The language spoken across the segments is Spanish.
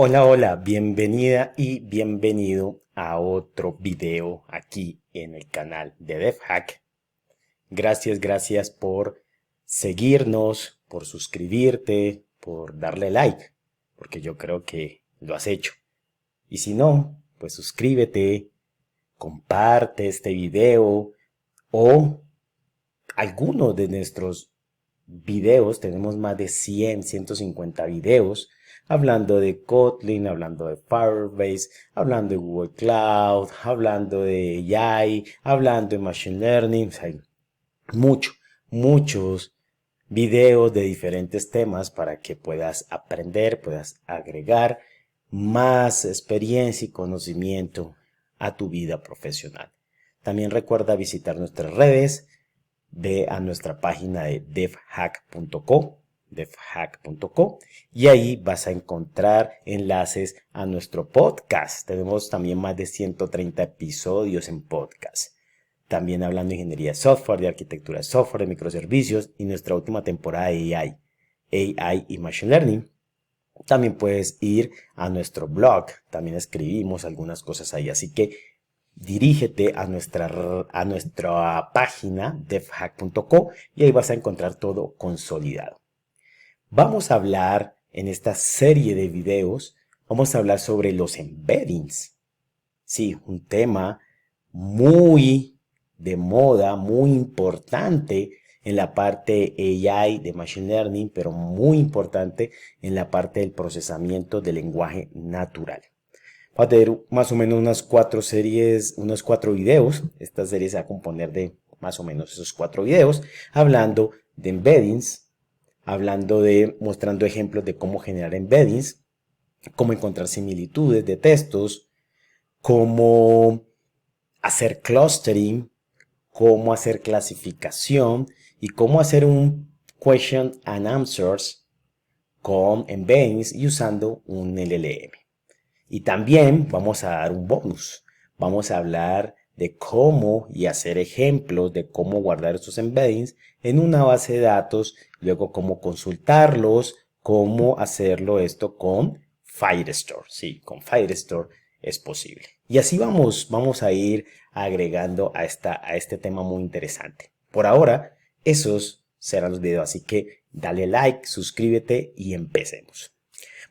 Hola, hola, bienvenida y bienvenido a otro video aquí en el canal de DevHack. Gracias por seguirnos, por suscribirte, por darle like, porque yo creo que lo has hecho. Y si no, pues suscríbete, comparte este video o alguno de nuestros videos, tenemos más de 150 videos hablando de Kotlin, hablando de Firebase, hablando de Google Cloud, hablando de AI, hablando de Machine Learning. O sea, hay muchos videos de diferentes temas para que puedas aprender, puedas agregar más experiencia y conocimiento a tu vida profesional. También recuerda visitar nuestras redes. Ve a nuestra página de devhack.co y ahí vas a encontrar enlaces a nuestro podcast. Tenemos también más de 130 episodios en podcast. También hablando de ingeniería de software, de arquitectura de software, de microservicios y nuestra última temporada de AI y Machine Learning. También puedes ir a nuestro blog, también escribimos algunas cosas ahí, así que dirígete a nuestra página devhack.co y ahí vas a encontrar todo consolidado. Vamos a hablar en esta serie de videos, vamos a hablar sobre los embeddings. Sí, un tema muy de moda, muy importante en la parte AI de Machine Learning, pero muy importante en la parte del procesamiento del lenguaje natural. Va a tener más o menos unas 4 series, unos 4 videos. Esta serie se va a componer de más o menos esos 4 videos, hablando de embeddings, mostrando ejemplos de cómo generar embeddings, cómo encontrar similitudes de textos, cómo hacer clustering, cómo hacer clasificación y cómo hacer un question and answers con embeddings y usando un LLM. Y también vamos a dar un bonus. Vamos a hablar de cómo y hacer ejemplos de cómo guardar estos embeddings en una base de datos, luego cómo consultarlos, cómo hacerlo esto con Firestore. Sí, con Firestore es posible. Y así vamos a ir agregando a este tema muy interesante. Por ahora, esos serán los videos, así que dale like, suscríbete y empecemos.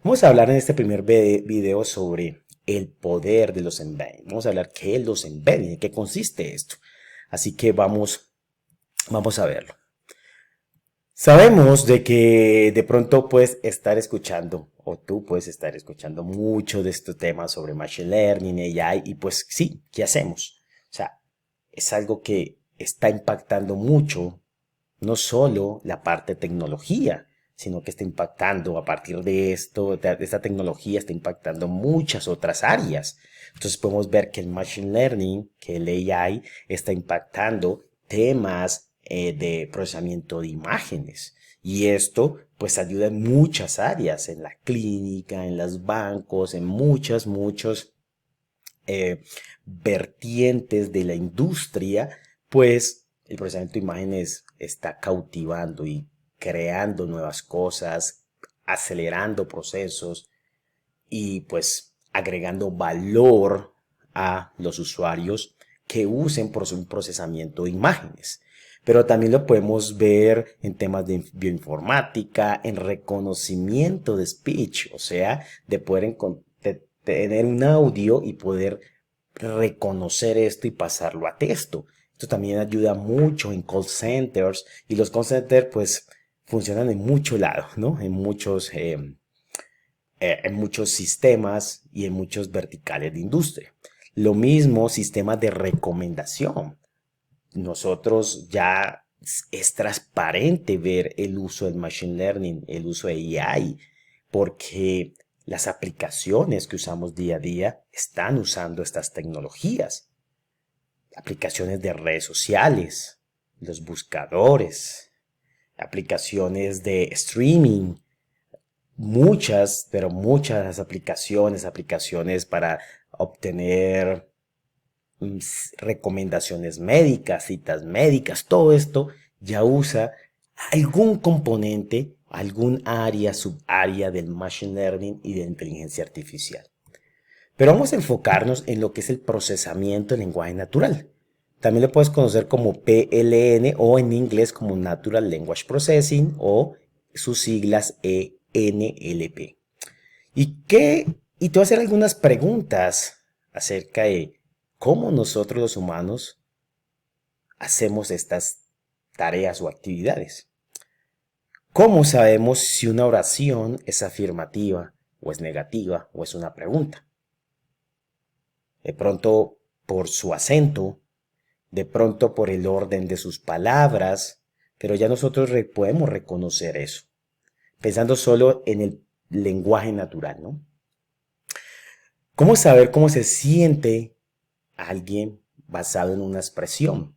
Vamos a hablar en este primer video sobre el poder de los embeddings. Vamos a hablar qué es los embeddings, en qué consiste esto. Así que vamos a verlo. Sabemos de que de pronto puedes estar escuchando, o tú puedes estar escuchando mucho de estos temas sobre Machine Learning, AI, y pues sí, ¿qué hacemos? O sea, es algo que está impactando mucho, no solo la parte de tecnología, sino que está impactando a partir de esto, de esta tecnología está impactando muchas otras áreas. Entonces podemos ver que el Machine Learning, que el AI está impactando temas de procesamiento de imágenes. Y esto pues ayuda en muchas áreas, en la clínica, en los bancos, en muchos eh, vertientes de la industria, pues el procesamiento de imágenes está cautivando y creando nuevas cosas, acelerando procesos y pues agregando valor a los usuarios que usen un procesamiento de imágenes. Pero también lo podemos ver en temas de bioinformática, en reconocimiento de speech, o sea, de poder tener un audio y poder reconocer esto y pasarlo a texto. Esto también ayuda mucho en call centers y los call centers pues funcionan en muchos lados, ¿no? En muchos sistemas y en muchos verticales de industria. Lo mismo sistemas de recomendación. Nosotros ya es transparente ver el uso del Machine Learning, el uso de AI, porque las aplicaciones que usamos día a día están usando estas tecnologías. Aplicaciones de redes sociales, los buscadores, aplicaciones de streaming, muchas, pero muchas aplicaciones para obtener recomendaciones médicas, citas médicas, todo esto ya usa algún componente algún área, subárea del Machine Learning y de inteligencia artificial. Pero vamos a enfocarnos en lo que es el procesamiento del lenguaje natural. También lo puedes conocer como PLN o en inglés como Natural Language Processing o sus siglas NLP. Y te voy a hacer algunas preguntas acerca de cómo nosotros los humanos hacemos estas tareas o actividades. ¿Cómo sabemos si una oración es afirmativa o es negativa o es una pregunta? De pronto por su acento, de pronto por el orden de sus palabras, pero ya nosotros podemos reconocer eso, pensando solo en el lenguaje natural, ¿no? ¿Cómo saber cómo se siente alguien basado en una expresión?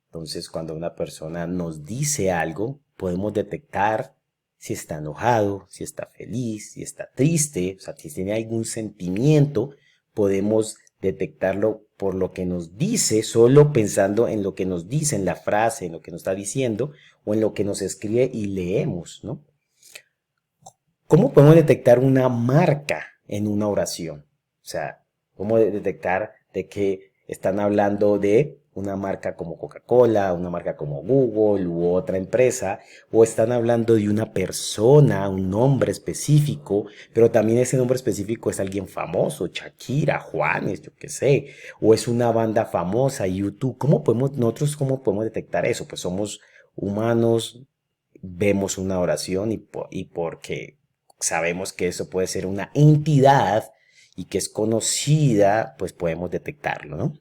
Entonces, cuando una persona nos dice algo, podemos detectar si está enojado, si está feliz, si está triste, o sea, si tiene algún sentimiento, podemos detectarlo por lo que nos dice, solo pensando en lo que nos dice, en la frase, en lo que nos está diciendo, o en lo que nos escribe y leemos, ¿no? ¿Cómo podemos detectar una marca en una oración? O sea, ¿cómo detectar de que están hablando de una marca como Coca-Cola, una marca como Google u otra empresa, o están hablando de una persona, un nombre específico, pero también ese nombre específico es alguien famoso, Shakira, Juanes, yo qué sé, o es una banda famosa, YouTube? ¿Cómo podemos detectar eso? Pues somos humanos, vemos una oración y porque sabemos que eso puede ser una entidad y que es conocida, pues podemos detectarlo, ¿no?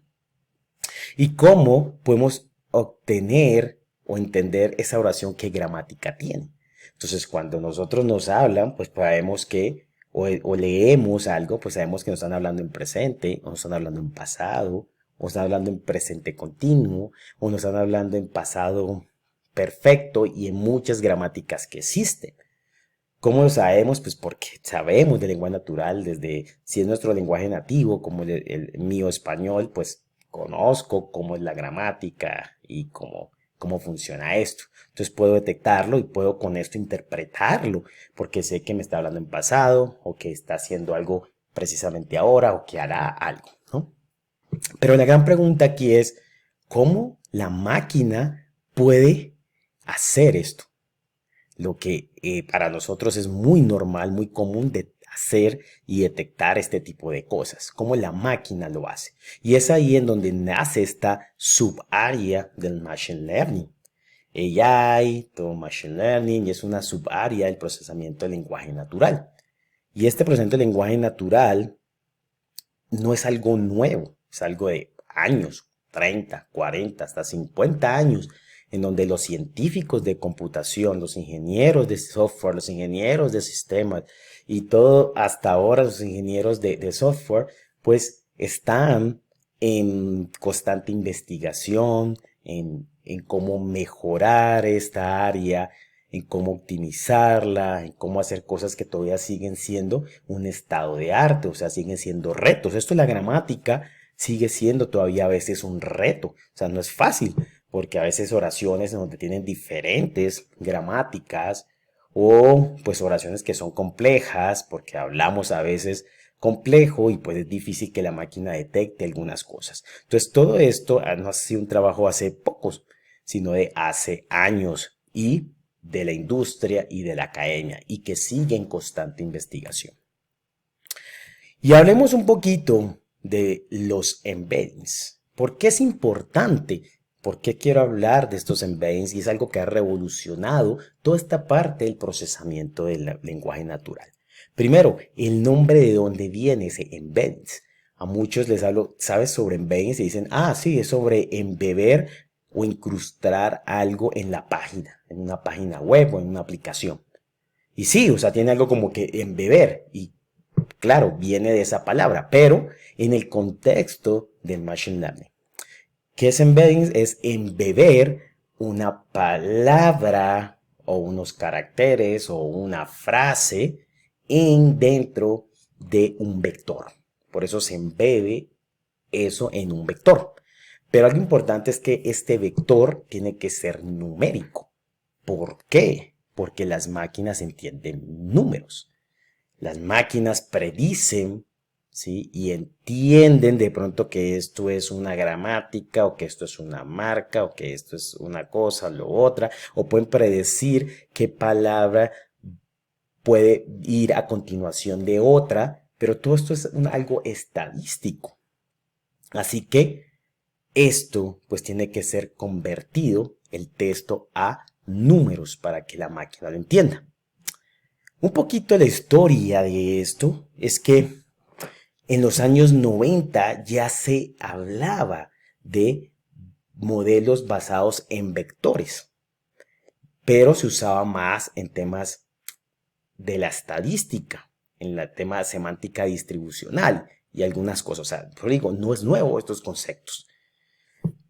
¿Y cómo podemos obtener o entender esa oración qué gramática tiene? Entonces, cuando nosotros nos hablan, pues sabemos que, o leemos algo, pues sabemos que nos están hablando en presente, o nos están hablando en pasado, o nos están hablando en presente continuo, o nos están hablando en pasado perfecto y en muchas gramáticas que existen. ¿Cómo lo sabemos? Pues porque sabemos de lengua natural, desde si es nuestro lenguaje nativo, como el mío español, pues conozco cómo es la gramática y cómo funciona esto. Entonces puedo detectarlo y puedo con esto interpretarlo, porque sé que me está hablando en pasado o que está haciendo algo precisamente ahora o que hará algo, ¿no? Pero la gran pregunta aquí es, ¿cómo la máquina puede hacer esto? Lo que para nosotros es muy normal, muy común de hacer y detectar este tipo de cosas, como la máquina lo hace. Y es ahí en donde nace esta subárea del Machine Learning. AI, todo Machine Learning, y es una subárea del procesamiento del lenguaje natural. Y este procesamiento del lenguaje natural no es algo nuevo, es algo de años, 30, 40, hasta 50 años, en donde los científicos de computación, los ingenieros de software, los ingenieros de sistemas y todo hasta ahora los ingenieros de software, pues están en constante investigación, en cómo mejorar esta área, en cómo optimizarla, en cómo hacer cosas que todavía siguen siendo un estado de arte, o sea, siguen siendo retos. Esto es la gramática, sigue siendo todavía a veces un reto, o sea, no es fácil, porque a veces oraciones en donde tienen diferentes gramáticas o pues oraciones que son complejas, porque hablamos a veces complejo y pues es difícil que la máquina detecte algunas cosas. Entonces todo esto no ha sido un trabajo hace pocos, sino de hace años y de la industria y de la academia y que sigue en constante investigación. Y hablemos un poquito de los embeddings. ¿Por qué es importante? ¿Por qué quiero hablar de estos embeddings? Y es algo que ha revolucionado toda esta parte del procesamiento del lenguaje natural. Primero, el nombre de dónde viene ese embeddings. A muchos les hablo, ¿sabes sobre embeddings? Y dicen, ah, sí, es sobre embeber o incrustar algo en la página, en una página web o en una aplicación. Y sí, o sea, tiene algo como que embeber. Y claro, viene de esa palabra, pero en el contexto del Machine Learning. ¿Qué es embedding? Es embeber una palabra o unos caracteres o una frase dentro de un vector. Por eso se embebe eso en un vector. Pero algo importante es que este vector tiene que ser numérico. ¿Por qué? porque las máquinas entienden números. Las máquinas predicen, ¿sí? Y entienden de pronto que esto es una gramática, o que esto es una marca, o que esto es una cosa, lo otra, o pueden predecir qué palabra puede ir a continuación de otra, pero todo esto es algo estadístico. Así que esto pues tiene que ser convertido el texto a números para que la máquina lo entienda. Un poquito la historia de esto es que en los años 90 ya se hablaba de modelos basados en vectores, pero se usaba más en temas de la estadística, en el tema de semántica distribucional y algunas cosas. O sea, pero digo, no es nuevo estos conceptos.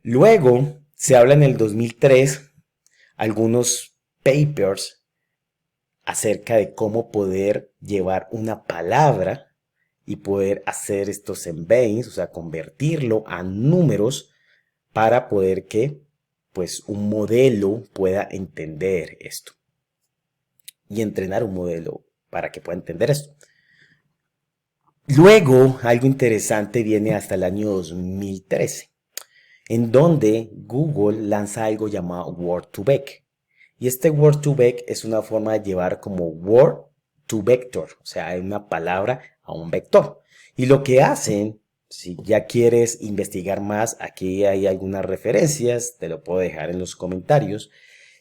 Luego se habla en el 2003 algunos papers acerca de cómo poder llevar una palabra y poder hacer estos embeddings, o sea, convertirlo a números para poder que pues un modelo pueda entender esto y entrenar un modelo para que pueda entender esto. Luego, algo interesante viene hasta el año 2013, en donde Google lanza algo llamado Word2Vec. Y este Word2Vec es una forma de llevar como Word to Vector, o sea, una palabra a un vector. Y lo que hacen, si ya quieres investigar más, aquí hay algunas referencias, te lo puedo dejar en los comentarios.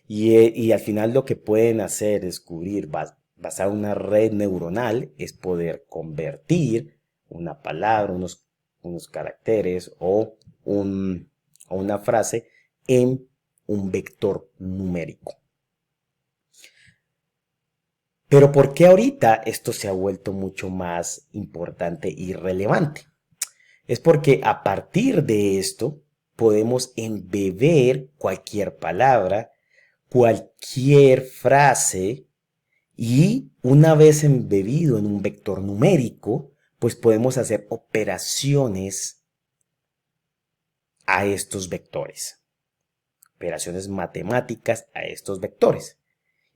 Y al final lo que pueden hacer, descubrir, basado en una red neuronal, es poder convertir una palabra, unos caracteres o una frase en un vector numérico. Pero ¿por qué ahorita esto se ha vuelto mucho más importante y relevante? Es porque a partir de esto podemos embeber cualquier palabra, cualquier frase, y una vez embebido en un vector numérico, pues podemos hacer operaciones a estos vectores. Operaciones matemáticas a estos vectores.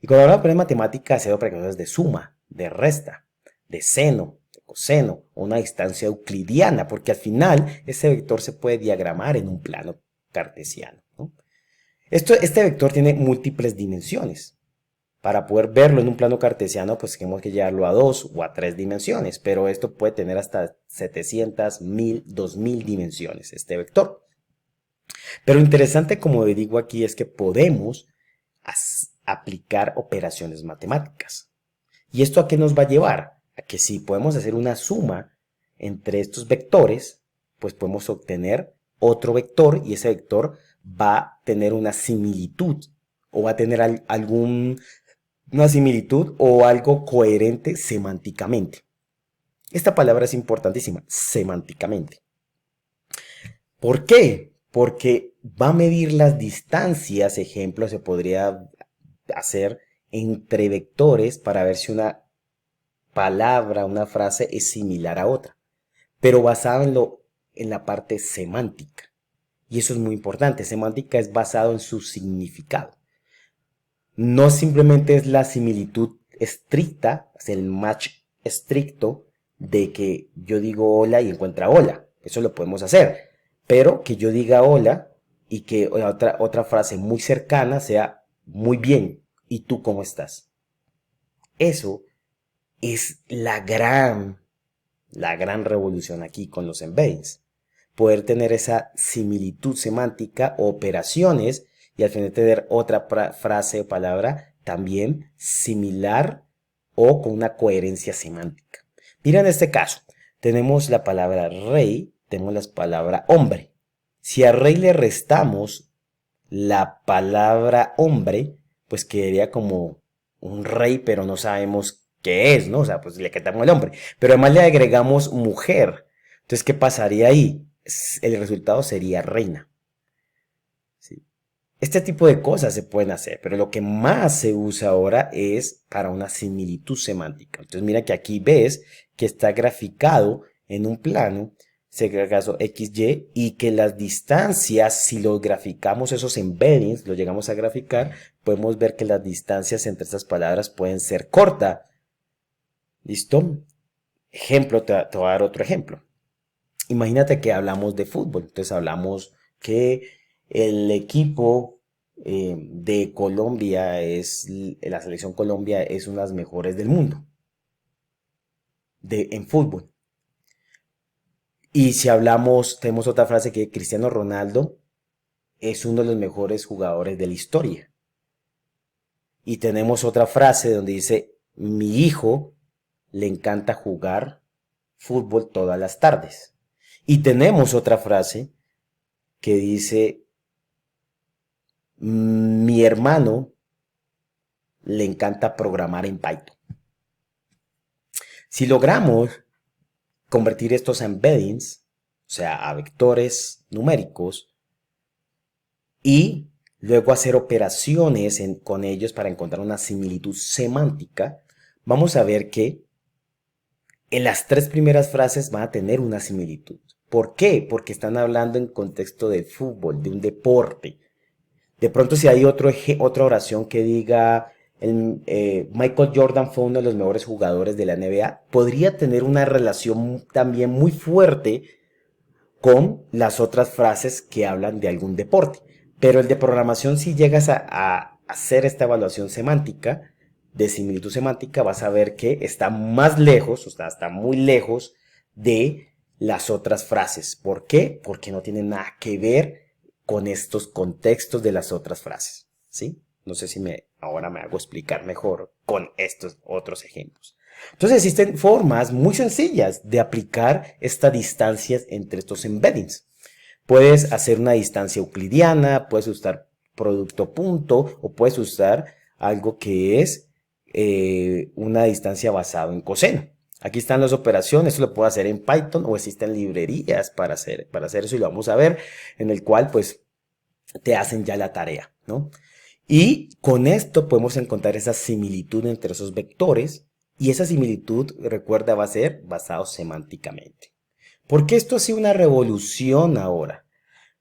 Y cuando hablamos de matemáticas, hacer operaciones de suma, de resta, de seno, de coseno, o una distancia euclidiana, porque al final ese vector se puede diagramar en un plano cartesiano, ¿no? Este vector tiene múltiples dimensiones. Para poder verlo en un plano cartesiano, pues tenemos que llevarlo a 2 o a 3 dimensiones, pero esto puede tener hasta 700, 1000, 2000 dimensiones, este vector. Pero lo interesante, como digo aquí, es que podemos aplicar operaciones matemáticas. ¿Y esto a qué nos va a llevar? A que si podemos hacer una suma entre estos vectores, pues podemos obtener otro vector, y ese vector va a tener una similitud, o va a tener una similitud o algo coherente semánticamente. Esta palabra es importantísima, semánticamente. ¿Por qué? Porque va a medir las distancias, ejemplo, se podría hacer entre vectores para ver si una palabra, una frase es similar a otra, pero basado en la parte semántica. Y eso es muy importante. Semántica es basado en su significado. No simplemente es la similitud estricta, es el match estricto de que yo digo hola y encuentra hola. Eso lo podemos hacer. Pero que yo diga hola y que otra frase muy cercana sea muy bien. ¿Y tú cómo estás? Eso es la gran revolución aquí con los embeddings. Poder tener esa similitud semántica, operaciones, y al final tener otra frase o palabra también similar o con una coherencia semántica. Mira, en este caso, tenemos la palabra rey, tenemos la palabra hombre. Si a rey le restamos la palabra hombre, pues quedaría como un rey, pero no sabemos qué es, ¿no? O sea, pues le quitamos el hombre. Pero además le agregamos mujer. Entonces, ¿qué pasaría ahí? El resultado sería reina. ¿Sí? Este tipo de cosas se pueden hacer, pero lo que más se usa ahora es para una similitud semántica. Entonces, mira que aquí ves que está graficado en un plano si acaso XY, y que las distancias, si los graficamos esos embeddings, los llegamos a graficar, podemos ver que las distancias entre estas palabras pueden ser cortas. ¿Listo? Ejemplo, te voy a dar otro ejemplo. Imagínate que hablamos de fútbol, entonces hablamos que el equipo de Colombia la selección Colombia es una de las mejores del mundo en fútbol. Y si hablamos, tenemos otra frase que Cristiano Ronaldo es uno de los mejores jugadores de la historia. Y tenemos otra frase donde dice, mi hijo le encanta jugar fútbol todas las tardes. Y tenemos otra frase que dice, mi hermano le encanta programar en Python. Si logramos convertir estos embeddings, o sea, a vectores numéricos, y luego hacer operaciones con ellos para encontrar una similitud semántica, vamos a ver que en las tres primeras frases van a tener una similitud. ¿Por qué? Porque están hablando en contexto de fútbol, de un deporte. De pronto si hay otra oración que diga Michael Jordan fue uno de los mejores jugadores de la NBA, podría tener una relación también muy fuerte con las otras frases que hablan de algún deporte. Pero el de programación, si llegas a hacer esta evaluación semántica, de similitud semántica, vas a ver que está más lejos, o sea, está muy lejos de las otras frases. ¿Por qué? Porque no tienen nada que ver con estos contextos de las otras frases, ¿sí? No sé si ahora me hago explicar mejor con estos otros ejemplos. Entonces existen formas muy sencillas de aplicar estas distancias entre estos embeddings. Puedes hacer una distancia euclidiana, puedes usar producto punto o puedes usar algo que es una distancia basada en coseno. Aquí están las operaciones, eso lo puedo hacer en Python o existen librerías para hacer eso y lo vamos a ver, en el cual pues te hacen ya la tarea, ¿no? Y con esto podemos encontrar esa similitud entre esos vectores y esa similitud, recuerda, va a ser basado semánticamente. ¿Por qué esto ha sido una revolución ahora?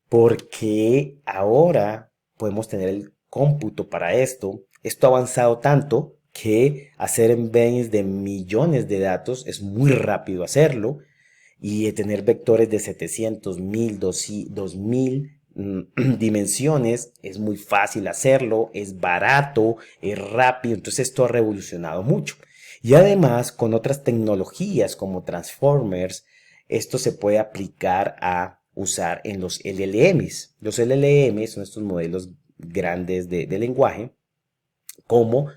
Porque ahora podemos tener el cómputo para esto. Esto ha avanzado tanto que hacer embeddings de millones de datos es muy rápido hacerlo y tener vectores de 700, 1000, 2000 dimensiones es muy fácil hacerlo, es barato, es rápido, entonces esto ha revolucionado mucho. Y además con otras tecnologías como Transformers, esto se puede aplicar a usar en los LLMs. Los LLMs son estos modelos grandes de lenguaje, como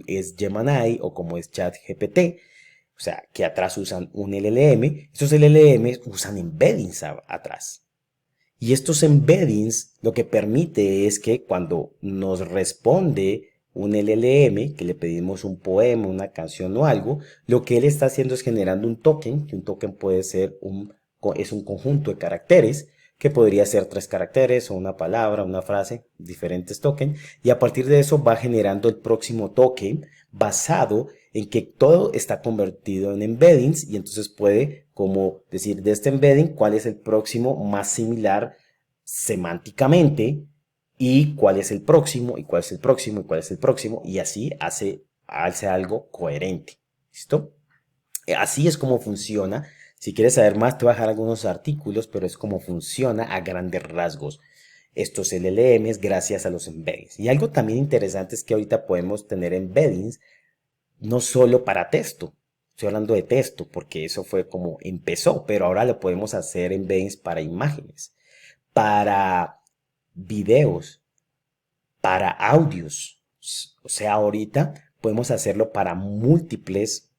es Gemini o como es ChatGPT, o sea, que atrás usan un LLM. Estos LLMs usan embeddings atrás. Y estos embeddings lo que permite es que cuando nos responde un LLM, que le pedimos un poema, una canción o algo, lo que él está haciendo es generando un token, que un token puede ser es un conjunto de caracteres, que podría ser 3 caracteres o una palabra, una frase, diferentes tokens, y a partir de eso va generando el próximo token basado en que todo está convertido en embeddings y entonces puede como decir de este embedding cuál es el próximo más similar semánticamente y cuál es el próximo y cuál es el próximo y cuál es el próximo y así hace algo coherente. ¿Listo? Así es como funciona. Si quieres saber más, te voy a dejar algunos artículos, pero es como funciona a grandes rasgos estos LLMs gracias a los embeddings. Y algo también interesante es que ahorita podemos tener embeddings no solo para texto. Estoy hablando de texto porque eso fue como empezó, pero ahora lo podemos hacer embeddings para imágenes, para videos, para audios. O sea, ahorita podemos hacerlo para múltiples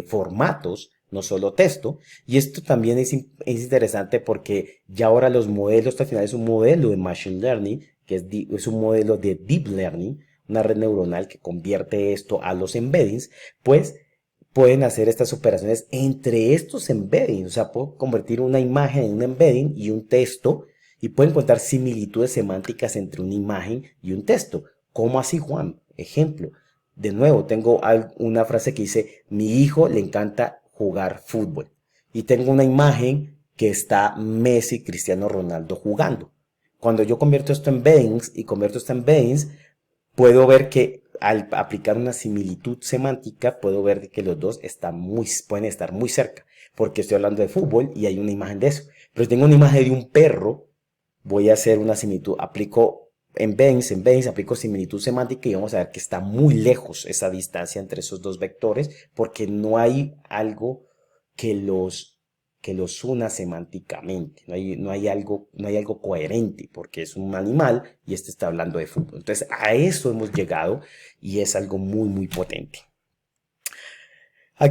formatos, no solo texto. Y esto también es interesante porque ya ahora los modelos, al final es un modelo de Machine Learning, que es un modelo de Deep Learning, una red neuronal que convierte esto a los embeddings, pues pueden hacer estas operaciones entre estos embeddings. O sea, puedo convertir una imagen en un embedding y un texto y pueden encontrar similitudes semánticas entre una imagen y un texto. ¿Cómo así, Juan? Ejemplo. De nuevo, tengo una frase que dice, mi hijo le encanta jugar fútbol. y tengo una imagen que está Messi, Cristiano Ronaldo jugando. Cuando yo convierto esto en Baynes y convierto esto en Baynes, puedo ver que al aplicar una similitud semántica, puedo ver que los dos pueden estar muy cerca, porque estoy hablando de fútbol y hay una imagen de eso. Pero si tengo una imagen de un perro, voy a hacer una similitud, aplico en Baynes aplico similitud semántica y vamos a ver que está muy lejos esa distancia entre esos dos vectores, porque no hay algo que los una semánticamente, no hay algo coherente, porque es un animal y este está hablando de fútbol. Entonces a eso hemos llegado y es algo muy, muy potente.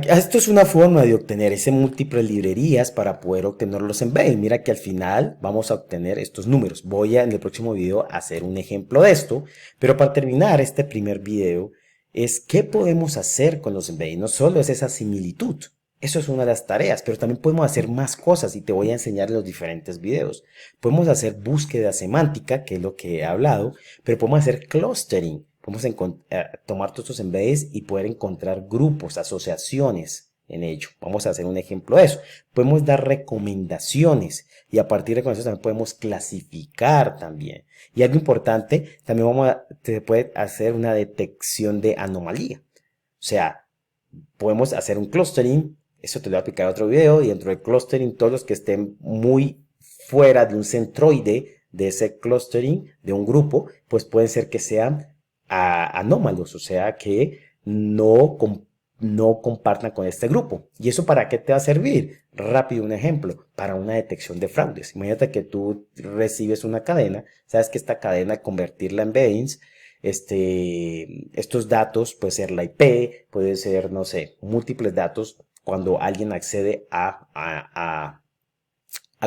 Esto es una forma de obtener ese múltiples librerías para poder obtenerlos en Baynes. Mira que al final vamos a obtener estos números. Voy a en el próximo video a hacer un ejemplo de esto, pero para terminar este primer video es qué podemos hacer con los Baynes. No solo es esa similitud, eso es una de las tareas, pero también podemos hacer más cosas y te voy a enseñar en los diferentes videos. Podemos hacer búsqueda semántica, que es lo que he hablado, pero podemos hacer clustering. Podemos tomar todos estos embeddings y poder encontrar grupos, asociaciones en ello. Vamos a hacer un ejemplo de eso. Podemos dar recomendaciones y a partir de recomendaciones también podemos clasificar también. Y algo importante, también se puede hacer una detección de anomalía. O sea, podemos hacer un clustering, eso te lo voy a aplicar en otro video, y dentro del clustering todos los que estén muy fuera de un centroide de ese clustering, de un grupo, pues pueden ser que sean anómalos, o sea que no compartan con este grupo. ¿Y eso para qué te va a servir? Rápido, un ejemplo, para una detección de fraudes. Imagínate que tú recibes una cadena, sabes que esta cadena, convertirla en Baynes, estos datos, puede ser la IP, puede ser, no sé, múltiples datos cuando alguien accede a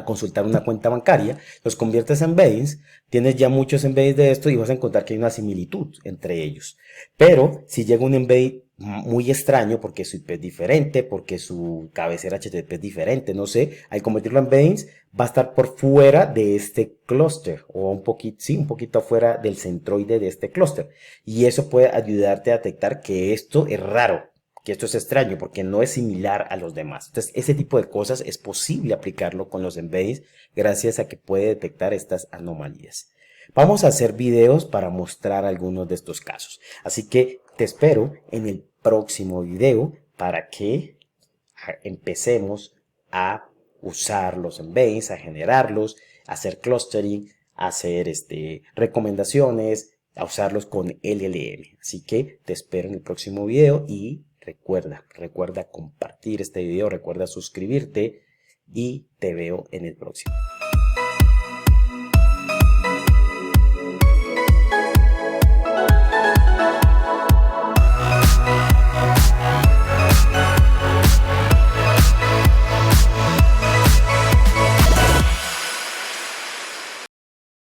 consultar una cuenta bancaria, los conviertes en Baynes, tienes ya muchos embeddings de esto y vas a encontrar que hay una similitud entre ellos. Pero si llega un embedding muy extraño porque su IP es diferente, porque su cabecera HTTP es diferente, no sé, al convertirlo en Baynes va a estar por fuera de este clúster o un poquito, sí, un poquito afuera del centroide de este clúster. Y eso puede ayudarte a detectar que esto es raro, que esto es extraño porque no es similar a los demás. Entonces, ese tipo de cosas es posible aplicarlo con los embeddings gracias a que puede detectar estas anomalías. Vamos a hacer videos para mostrar algunos de estos casos. Así que te espero en el próximo video para que empecemos a usar los embeddings, a generarlos, a hacer clustering, a hacer recomendaciones, a usarlos con LLM. Así que te espero en el próximo video y recuerda compartir este video, recuerda suscribirte y te veo en el próximo.